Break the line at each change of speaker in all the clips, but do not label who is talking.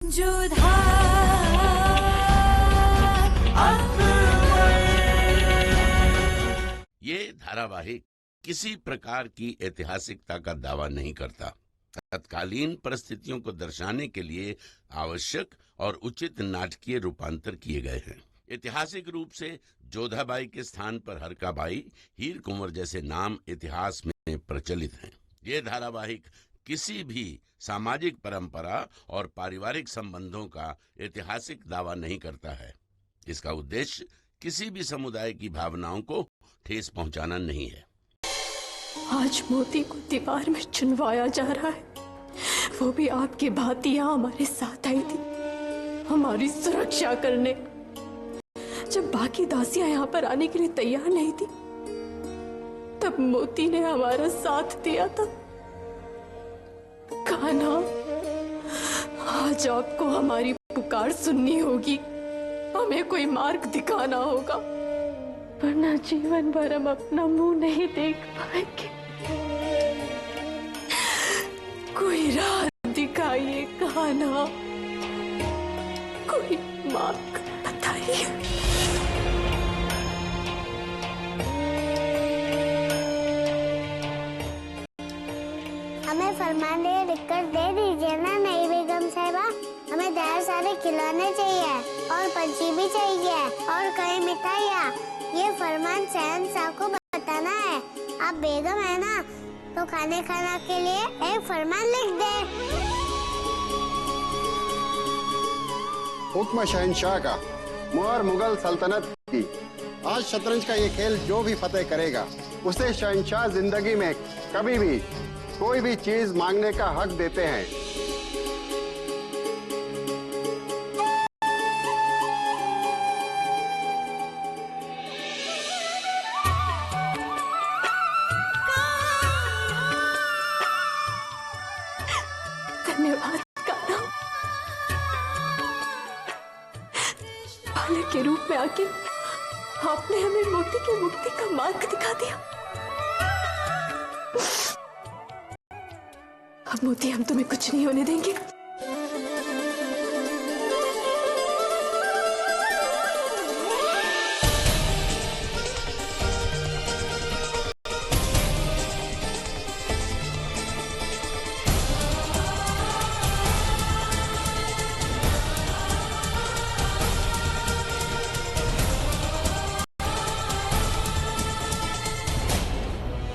ये धारावाहिक किसी प्रकार की ऐतिहासिकता का दावा नहीं करता। तत्कालीन परिस्थितियों को दर्शाने के लिए आवश्यक और उचित नाटकीय रूपांतर किए गए हैं। ऐतिहासिक रूप से जोधाबाई के स्थान पर हरकाबाई, हीर कुंवर जैसे नाम इतिहास में प्रचलित हैं। ये धारावाहिक किसी भी सामाजिक परंपरा और पारिवारिक संबंधों का ऐतिहासिक दावा नहीं करता है। इसका उद्देश्य किसी भी समुदाय की भावनाओं को ठेस पहुंचाना नहीं है।
आज मोती को दीवार में चुनवाया जा रहा है, वो भी आपकी भांति यहाँ हमारे साथ आई थी हमारी सुरक्षा करने। जब बाकी दासियां यहाँ पर आने के लिए तैयार नहीं थी, तब मोती ने हमारा साथ दिया था। कान्हा, आज आपको हमारी पुकार सुननी होगी, हमें कोई मार्ग दिखाना होगा, वरना जीवन भर हम अपना मुंह नहीं देख पाएंगे। कोई राह दिखाइए कान्हा, कोई मार्ग बताइए।
हमें फरमान लिखकर दे दीजिए ना नई बेगम साहिबा। हमें ढेर सारे खिलौने चाहिए और पंछी भी चाहिए और कई मिठाइयाँ। ये फरमान शहंशाह को बताना है। आप बेगम है ना, तो खाने खाना के लिए एक फरमान लिख दे।
हुक्म शहंशाह का, मुहर मुगल सल्तनत की। आज शतरंज का ये खेल जो भी फतेह करेगा, उसे शहंशाह जिंदगी में कभी भी कोई भी चीज मांगने का हक देते हैं।
धन्यवाद कान्हा, बालक के रूप में आके आपने हमें मोती की मुक्ति का मार्ग दिखा दिया। अब मोती, हम तुम्हें कुछ नहीं होने देंगे।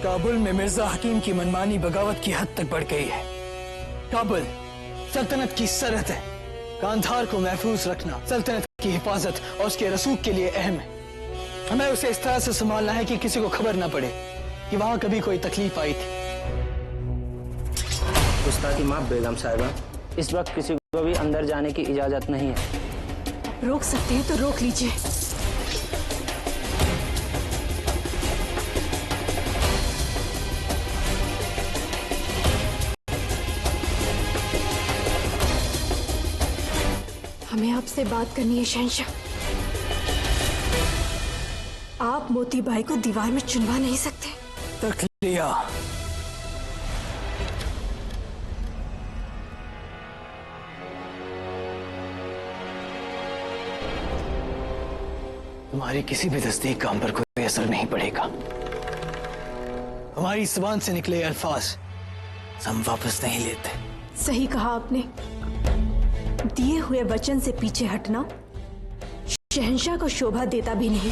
काबुल में मिर्जा हकीम की मनमानी बगावत की हद तक बढ़ गई है। काबुल सल्तनत की सरहद है। गांधार को महफूज रखना सल्तनत की हिफाजत और उसके रसूख के लिए अहम है। हमें उसे इस तरह से संभालना है कि किसी को खबर ना पड़े कि वहां कभी कोई तकलीफ आई थी।
गुस्ताखी माफ बेगम साहिबा, इस वक्त किसी को भी अंदर जाने की इजाजत नहीं है।
रोक सकते हैं तो रोक लीजिए। हमें आपसे बात करनी है शहंशाह। आप मोतीबाई को दीवार में चुनवा नहीं सकते।
तक लिया। तुम्हारी किसी भी तस्दीक काम पर कोई असर नहीं पड़ेगा। हमारी जुबान से निकले अल्फाज हम वापस नहीं लेते।
सही कहा आपने। दिए हुए वचन से पीछे हटना शहंशाह को शोभा देता भी नहीं।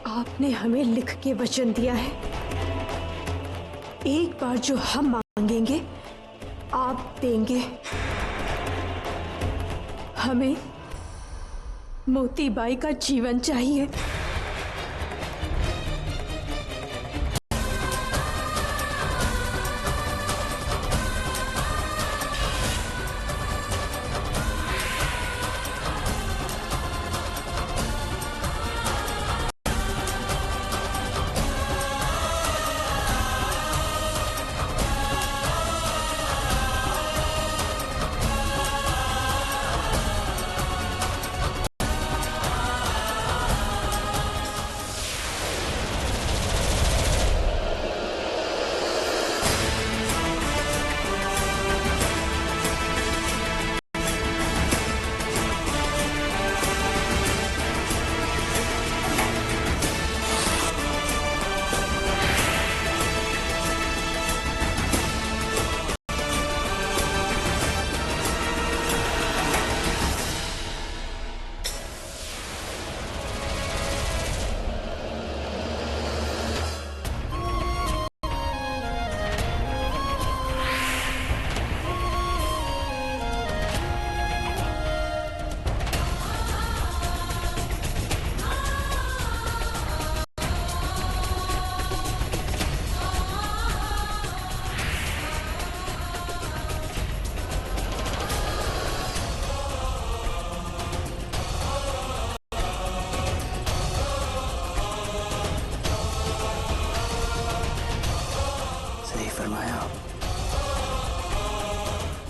आपने हमें लिख के वचन दिया है, एक बार जो हम मांगेंगे आप देंगे। हमें मोतीबाई का जीवन चाहिए।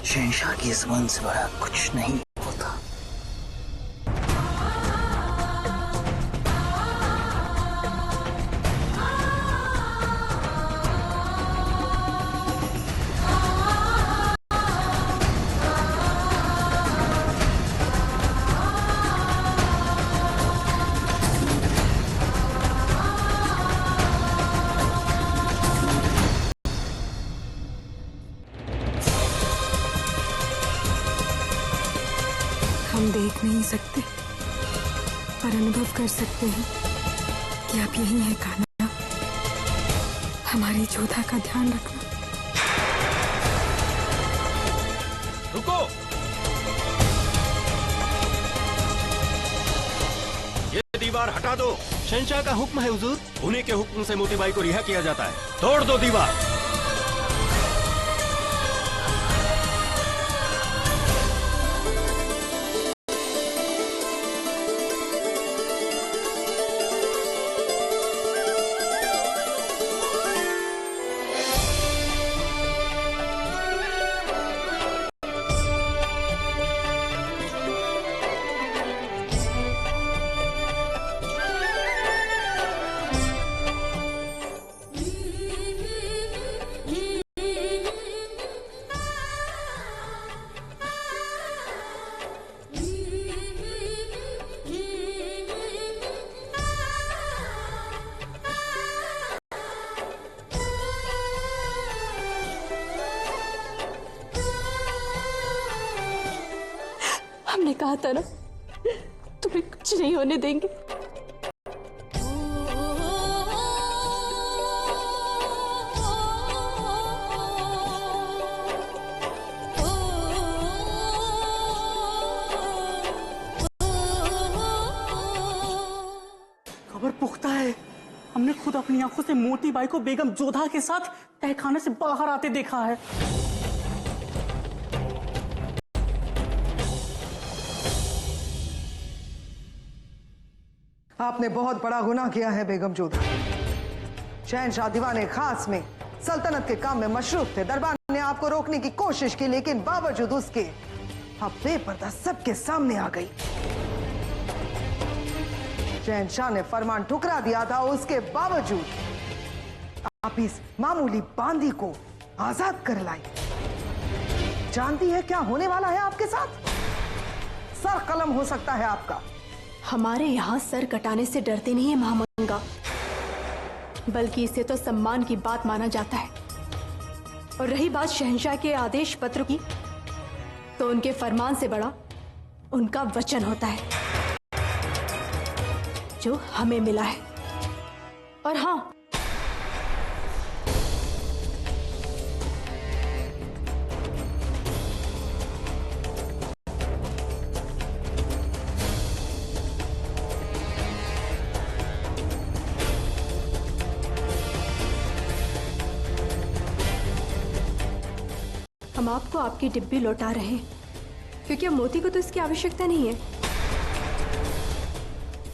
शहंशाह की ज़ुबान से बड़ा कुछ नहीं होता।
हम देख नहीं सकते पर अनुभव कर सकते हैं कि आप यही है कान्हा। हमारी जोधा का ध्यान रखना।
रुको, ये दीवार हटा दो। शहंशाह का हुक्म है हुजूर। उन्हीं के हुक्म से मोतीबाई को रिहा किया जाता है। तोड़ दो दीवार।
हमने कहा था ना तुम्हें कुछ नहीं होने देंगे।
खबर पुख्ता है। हमने खुद अपनी आंखों से मोतीबाई को बेगम जोधा के साथ तहखाने से बाहर आते देखा है।
आपने बहुत बड़ा गुनाह किया है बेगम जोधा। शहंशाह दीवाने खास में सल्तनत के काम में मशरूफ थे। दरबार ने आपको रोकने की कोशिश की, लेकिन बावजूद उसके आप बेपर्दा सबके सामने आ गई। शहंशाह ने फरमान ठुकरा दिया था, उसके बावजूद आप इस मामूली बांदी को आजाद कर लाई। जानती है क्या होने वाला है आपके साथ? सर कलम हो सकता है आपका।
हमारे यहाँ सर कटाने से डरते नहीं है महामंगा, बल्कि इसे तो सम्मान की बात माना जाता है। और रही बात शहंशाह के आदेश पत्र की, तो उनके फरमान से बड़ा उनका वचन होता है जो हमें मिला है। और हाँ, हम आपको आपकी डिब्बी लौटा रहे हैं, क्योंकि अब मोती को तो इसकी आवश्यकता नहीं है।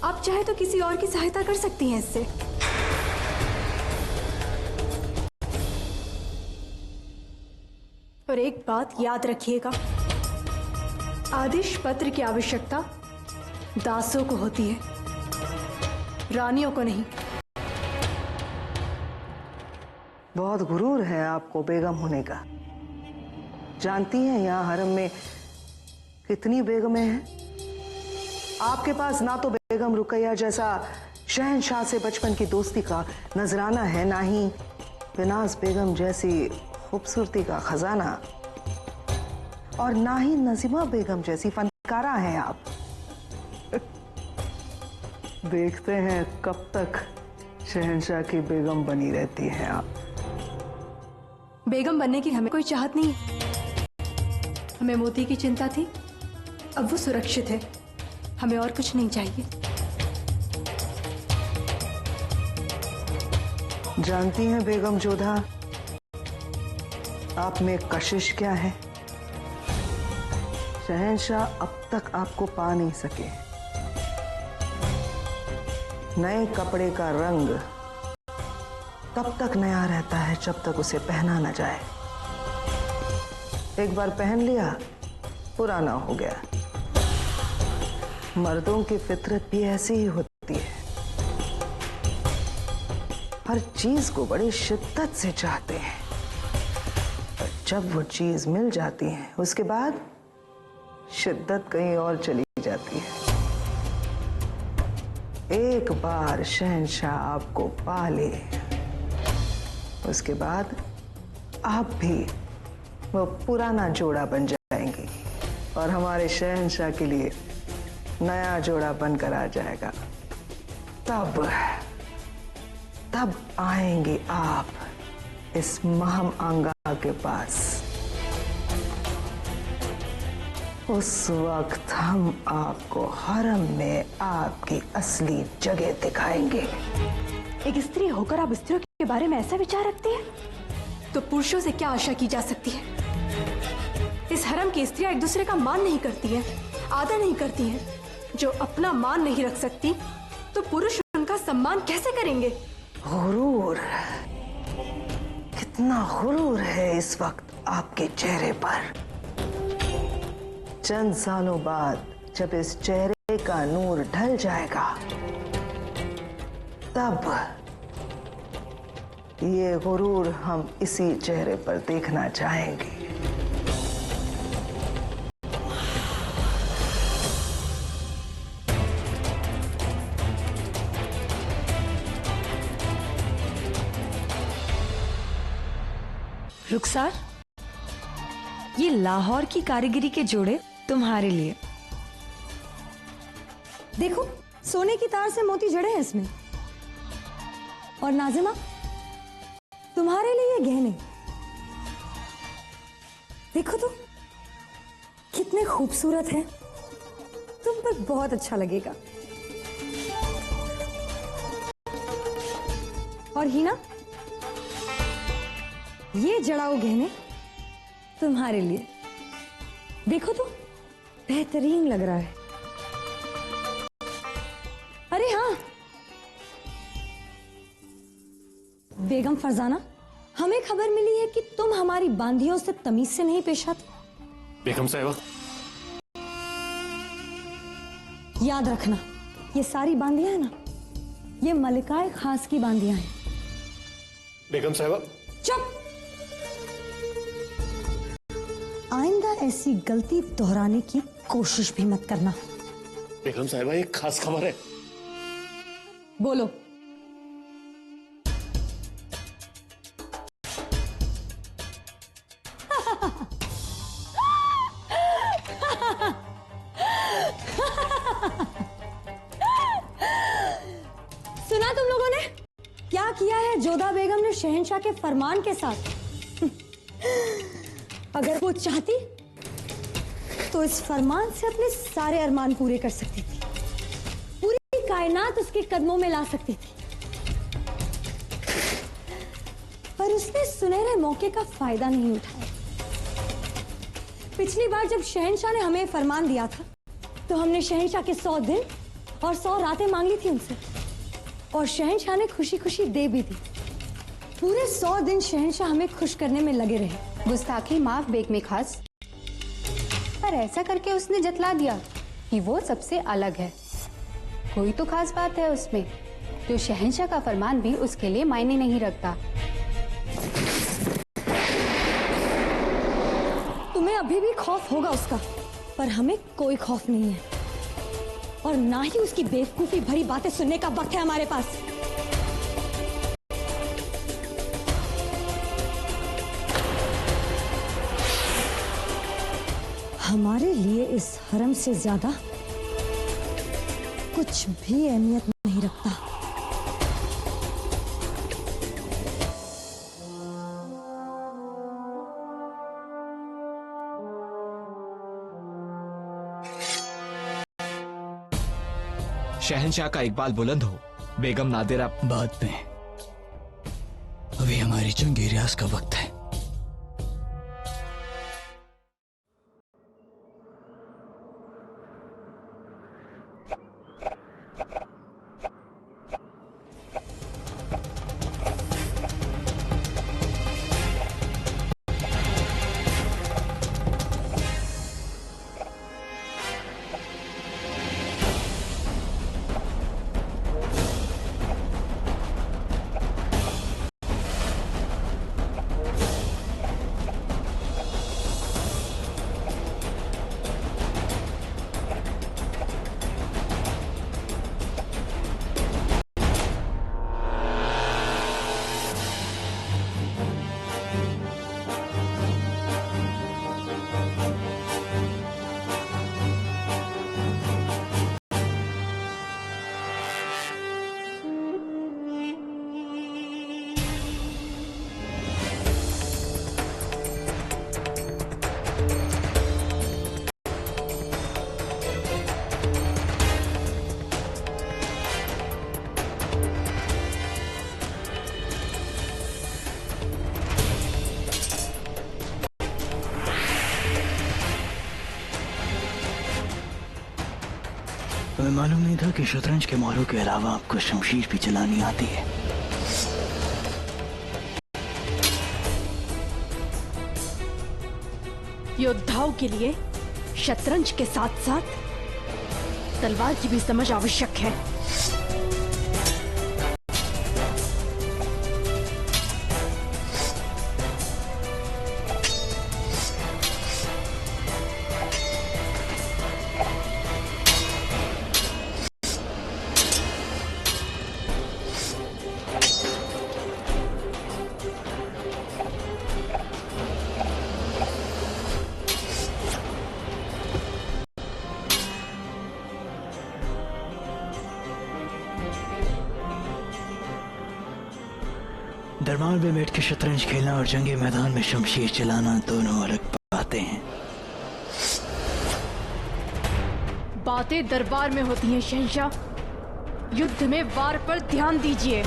आप चाहे तो किसी और की सहायता कर सकती हैं इससे। और एक बात याद रखिएगा, आदेश पत्र की आवश्यकता दासों को होती है, रानियों को नहीं।
बहुत गुरूर है आपको बेगम होने का। जानती हैं यहाँ हरम में कितनी बेगमें हैं? आपके पास ना तो बेगम रुकैया जैसा शहंशाह से बचपन की दोस्ती का नजराना है, ना ही बिनाज बेगम जैसी खूबसूरती का खजाना, और ना ही नजीमा बेगम जैसी फनकारा हैं आप। देखते हैं कब तक शहंशाह की बेगम बनी रहती हैं आप।
बेगम बनने की हमें कोई चाहत नहीं है। हमें मोती की चिंता थी, अब वो सुरक्षित है, हमें और कुछ नहीं चाहिए।
जानती हैं बेगम जोधा, आप में कशिश क्या है? शहंशाह अब तक आपको पा नहीं सके। नए कपड़े का रंग तब तक नया रहता है जब तक उसे पहना न जाए। एक बार पहन लिया पुराना हो गया। मर्दों की फितरत भी ऐसी ही होती है, हर चीज को बड़ी शिद्दत से चाहते हैं, और जब वो चीज मिल जाती है उसके बाद शिद्दत कहीं और चली जाती है। एक बार शहंशाह आपको पा ले, उसके बाद आप भी वो पुराना जोड़ा बन जाएंगी और हमारे शहंशाह के लिए नया जोड़ा बनकर आ जाएगा। तब आएंगे आप इस महम आंगा के पास। उस वक्त हम आपको हरम में आपकी असली जगह दिखाएंगे।
एक स्त्री होकर आप स्त्रियों के बारे में ऐसा विचार रखती हैं? तो पुरुषों से क्या आशा की जा सकती है? इस हरम की स्त्रियां एक दूसरे का मान नहीं करती हैं, आदर नहीं करती हैं। जो अपना मान नहीं रख सकती, तो पुरुष उनका सम्मान कैसे करेंगे?
गुरूर, कितना गुरूर है इस वक्त आपके चेहरे पर। चंद सालों बाद जब इस चेहरे का नूर ढल जाएगा, तब ये गुरूर हम इसी चेहरे पर देखना चाहेंगे।
रुखसार, ये लाहौर की कारीगरी के जोड़े तुम्हारे लिए। देखो, सोने की तार से मोती जड़े हैं इसमें। और नाजिमा, तुम्हारे लिए ये गहने देखो तो कितने खूबसूरत हैं। तुम पर बहुत अच्छा लगेगा। और हीना, ये जड़ाऊ गहने तुम्हारे लिए। देखो तो बेहतरीन लग रहा है। अरे हाँ बेगम फरजाना, हमें खबर मिली है कि तुम हमारी बांधियों से तमीज से नहीं पेश आते।
बेगम साहिबा,
याद रखना, ये सारी बांधियां हैं ना, ये मलिकाए खास की बांधियां हैं।
बेगम साहिबा,
चुप! आइंदा ऐसी गलती दोहराने की कोशिश भी मत करना।
बेगम साहिबा, एक खास खबर है।
बोलो। सुना तुम लोगों ने क्या किया है जोधा बेगम ने शहंशाह के फरमान के साथ? अगर वो चाहती तो इस फरमान से अपने सारे अरमान पूरे कर सकती थी, पूरी कायनात उसके कदमों में ला सकती थी, पर उसने सुनहरे मौके का फायदा नहीं उठाया। पिछली बार जब शहंशाह ने हमें फरमान दिया था, तो हमने शहंशाह के 100 दिन और 100 रातें मांग ली थी उनसे, और शहंशाह ने खुशी खुशी दे भी दी। पूरे 100 दिन शहंशाह हमें खुश करने में लगे रहे।
गुस्ताखी माफ बेगम खास, पर ऐसा करके उसने जतला दिया कि वो सबसे अलग है। कोई तो खास बात है उसमें, जो शहंशाह का फरमान भी उसके लिए मायने नहीं रखता।
तुम्हें अभी भी खौफ होगा उसका, पर हमें कोई खौफ नहीं है, और ना ही उसकी बेवकूफी भरी बातें सुनने का वक्त है हमारे पास। हमारे लिए इस हरम से ज्यादा कुछ भी अहमियत नहीं रखता।
शहंशाह का इकबाल बुलंद हो, बेगम नादिरा।
बाद में, अभी हमारी जंगी रियाज का वक्त है। हमें मालूम नहीं था कि शतरंज के मोहरों के अलावा आपको शमशीर भी चलानी आती है।
योद्धाओं के लिए शतरंज के साथ साथ तलवार की भी समझ आवश्यक है।
दरबार में बैठ के शतरंज खेलना और जंगी मैदान में शमशीर चलाना दोनों अलग बातें हैं।
बातें दरबार में होती हैं शहंशाह, युद्ध में वार पर ध्यान दीजिए।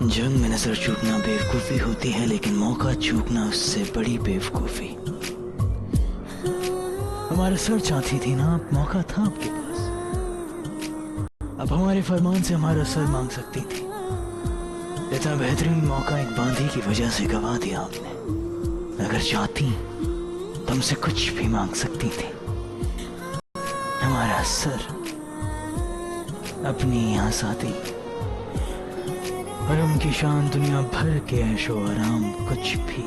जंग में नजर चूकना बेवकूफी होती है, लेकिन मौका चूकना उससे बड़ी बेवकूफी। हमारा सर चाहती थी ना, अब मौका था आपके पास। अब हमारे फरमान से हमारा सर मांग सकती थी। इतना बेहतरीन मौका एक बांधी की वजह से गवा दिया आपने। अगर चाहती तो हमसे कुछ भी मांग सकती थी। हमारा सर, अपनी आजादी और उनकी शान, दुनिया भर के ऐशो आराम, कुछ भी।